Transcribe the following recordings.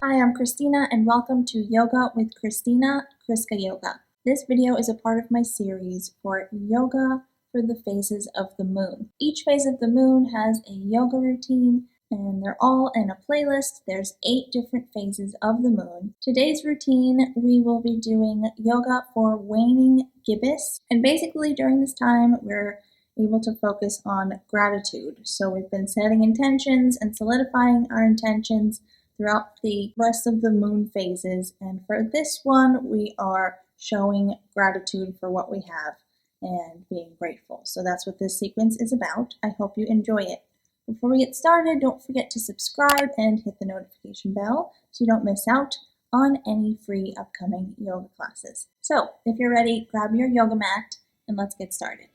Hi, I'm Christina and welcome to Yoga with Christina, ChriskaYoga. This video is a part of my series for yoga for the phases of the moon. Each phase of the moon has a yoga routine and they're all in a playlist. There's 8 different phases of the moon. Today's routine, we will be doing yoga for Waning Gibbous. And basically during this time, we're able to focus on gratitude. So we've been setting intentions and solidifying our intentions throughout the rest of the moon phases. And for this one, we are showing gratitude for what we have and being grateful. So that's what this sequence is about. I hope you enjoy it. Before we get started, don't forget to subscribe and hit the notification bell so you don't miss out on any free upcoming yoga classes. So if you're ready, grab your yoga mat and let's get started.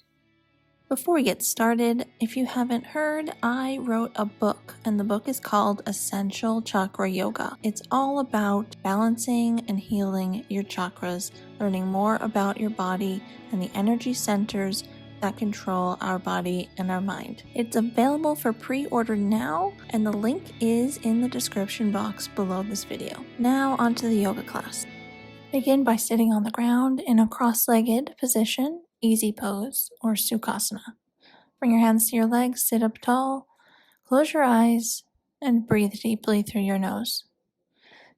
Before we get started, if you haven't heard, I wrote a book, and the book is called Essential Chakra Yoga. It's all about balancing and healing your chakras, learning more about your body and the energy centers that control our body and our mind. It's available for pre-order now, and the link is in the description box below this video. Now onto the yoga class. Begin by sitting on the ground in a cross-legged position, easy pose, or Sukhasana. Bring your hands to your legs, sit up tall, close your eyes, and breathe deeply through your nose.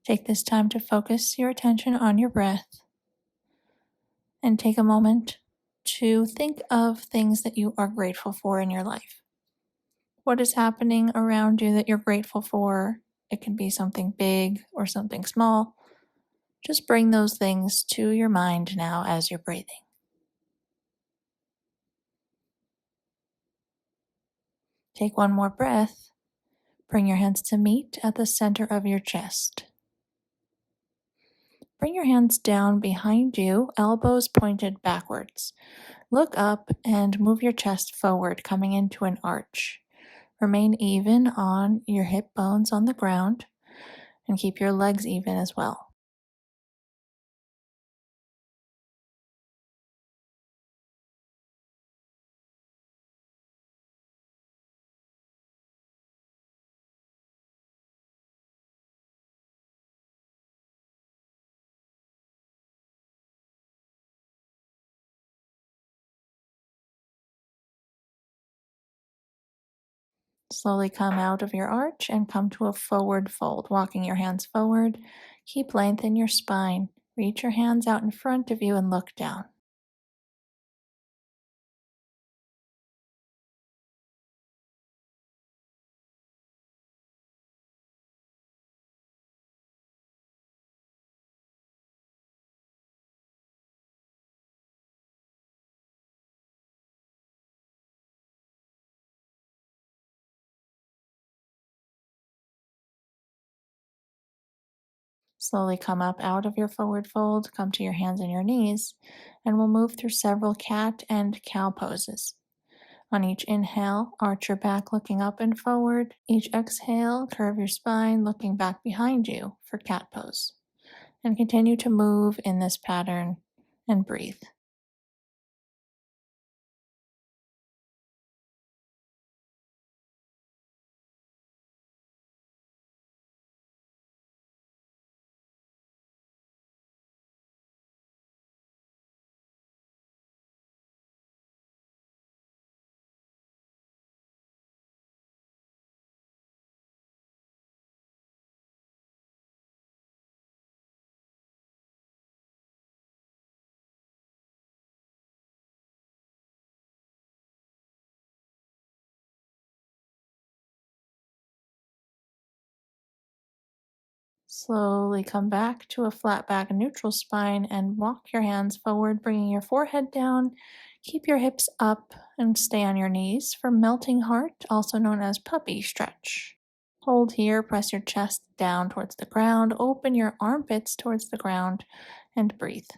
Take this time to focus your attention on your breath, and take a moment to think of things that you are grateful for in your life. What is happening around you that you're grateful for? It can be something big or something small. Just bring those things to your mind now as you're breathing. Take one more breath. Bring your hands to meet at the center of your chest. Bring your hands down behind you, elbows pointed backwards. Look up and move your chest forward, coming into an arch. Remain even on your hip bones on the ground and keep your legs even as well. Slowly come out of your arch and come to a forward fold, walking your hands forward. Keep length in your spine. Reach your hands out in front of you and look down. Slowly come up out of your forward fold, come to your hands and your knees, and we'll move through several cat and cow poses. On each inhale, arch your back looking up and forward. Each exhale, curve your spine looking back behind you for cat pose. And continue to move in this pattern and breathe. Slowly come back to a flat back neutral spine and walk your hands forward, bringing your forehead down. Keep your hips up and stay on your knees for melting heart, also known as puppy stretch. Hold here, press your chest down towards the ground, open your armpits towards the ground, and breathe.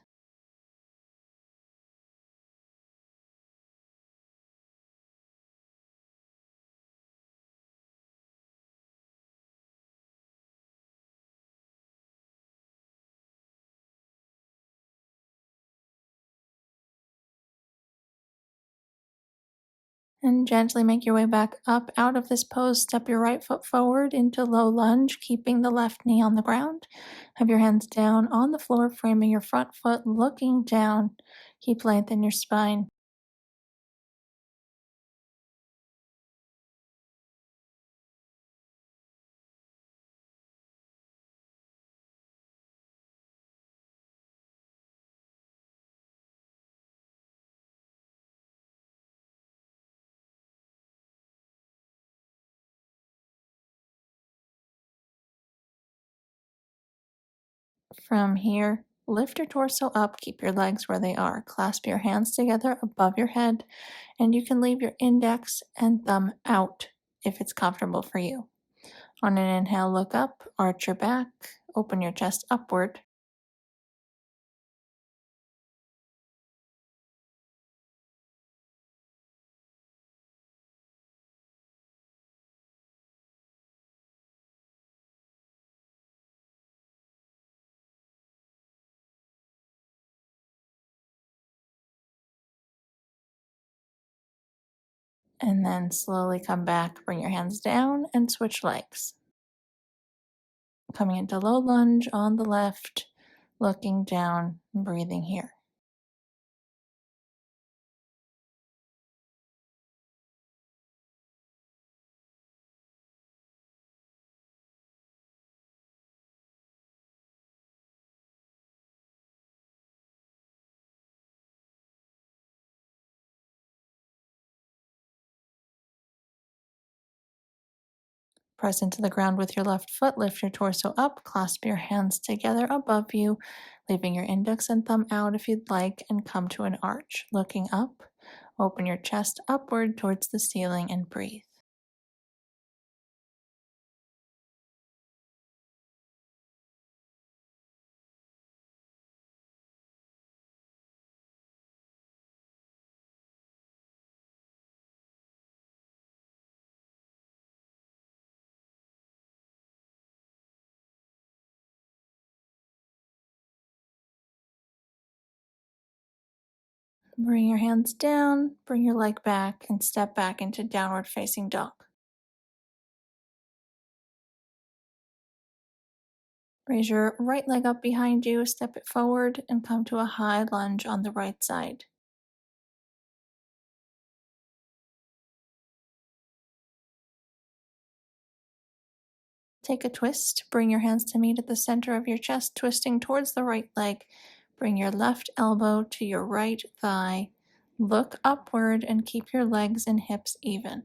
And gently make your way back up out of this pose. Step your right foot forward into low lunge, keeping the left knee on the ground. Have your hands down on the floor, framing your front foot, looking down. Keep length in your spine. From here, lift your torso up, keep your legs where they are. Clasp your hands together above your head, and you can leave your index and thumb out if it's comfortable for you. On an inhale, look up, arch your back, open your chest upward. And then slowly come back, bring your hands down, and switch legs. Coming into low lunge on the left, looking down, and breathing here. Press into the ground with your left foot, lift your torso up, clasp your hands together above you, leaving your index and thumb out if you'd like, and come to an arch. Looking up, open your chest upward towards the ceiling and breathe. Bring your hands down, bring your leg back, and step back into downward facing dog. Raise your right leg up behind you, step it forward, and come to a high lunge on the right side. Take a twist, bring your hands to meet at the center of your chest, twisting towards the right leg. Bring your left elbow to your right thigh. Look upward and keep your legs and hips even.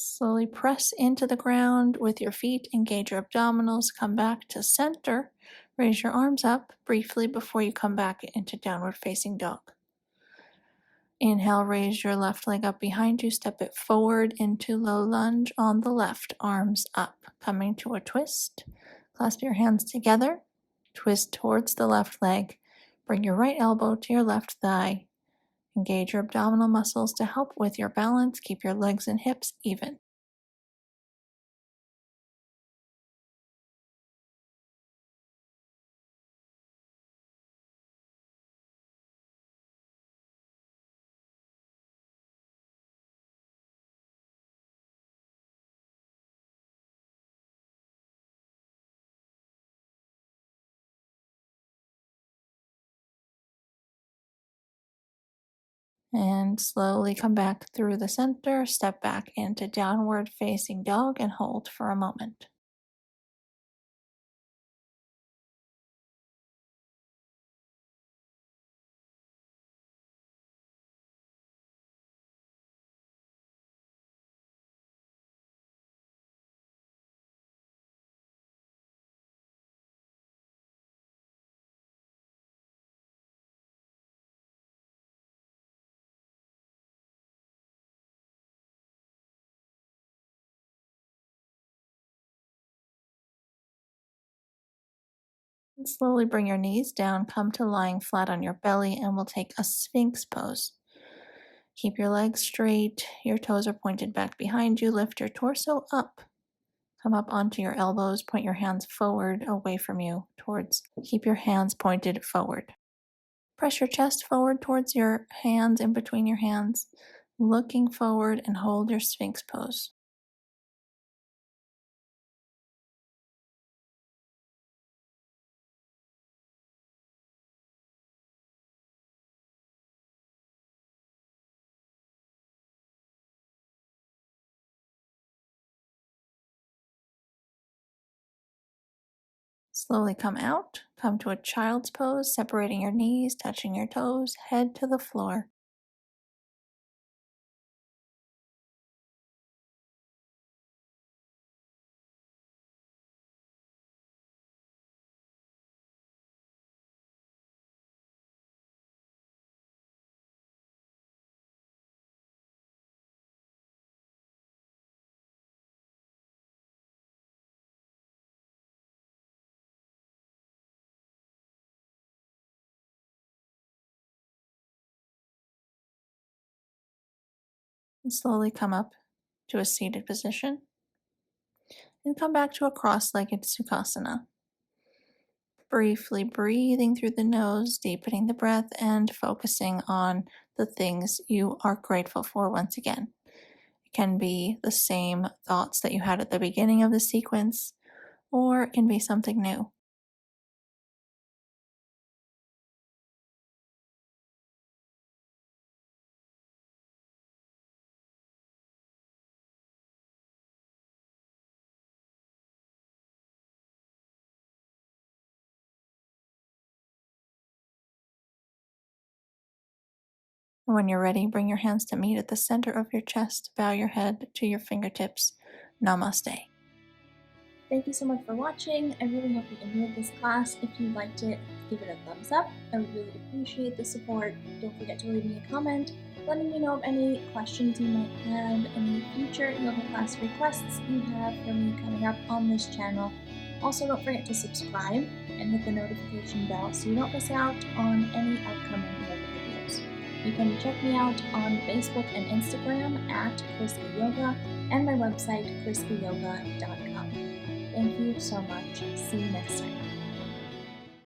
Slowly press into the ground with your feet, engage your abdominals, come back to center. Raise your arms up briefly before you come back into downward facing dog. Inhale, raise your left leg up behind you, step it forward into low lunge on the left, arms up, coming to a twist. Clasp your hands together, twist towards the left leg, bring your right elbow to your left thigh. Engage your abdominal muscles to help with your balance, keep your legs and hips even. And slowly come back through the center, step back into downward facing dog and hold for a moment. And slowly bring your knees down, come to lying flat on your belly, and we'll take a Sphinx pose. Keep your legs straight, your toes are pointed back behind you, lift your torso up. Come up onto your elbows, point your hands forward, away from you, keep your hands pointed forward. Press your chest forward towards your hands, in between your hands, looking forward, and hold your Sphinx pose. Slowly come out, come to a child's pose, separating your knees, touching your toes, head to the floor. And slowly come up to a seated position and come back to a cross-legged Sukhasana. Briefly breathing through the nose, deepening the breath, and focusing on the things you are grateful for once again. It can be the same thoughts that you had at the beginning of the sequence, or it can be something new. When you're ready, bring your hands to meet at the center of your chest, bow your head to your fingertips. Namaste. Thank you so much for watching. I really hope you enjoyed this class. If you liked it, give it a thumbs up. I would really appreciate the support. Don't forget to leave me a comment letting me know of any questions you might have, any future yoga class requests you have for me coming up on this channel. Also, don't forget to subscribe and hit the notification bell so you don't miss out on any upcoming yoga videos. You can check me out on Facebook and Instagram at ChriskaYoga and my website, ChriskaYoga.com. Thank you so much. See you next time.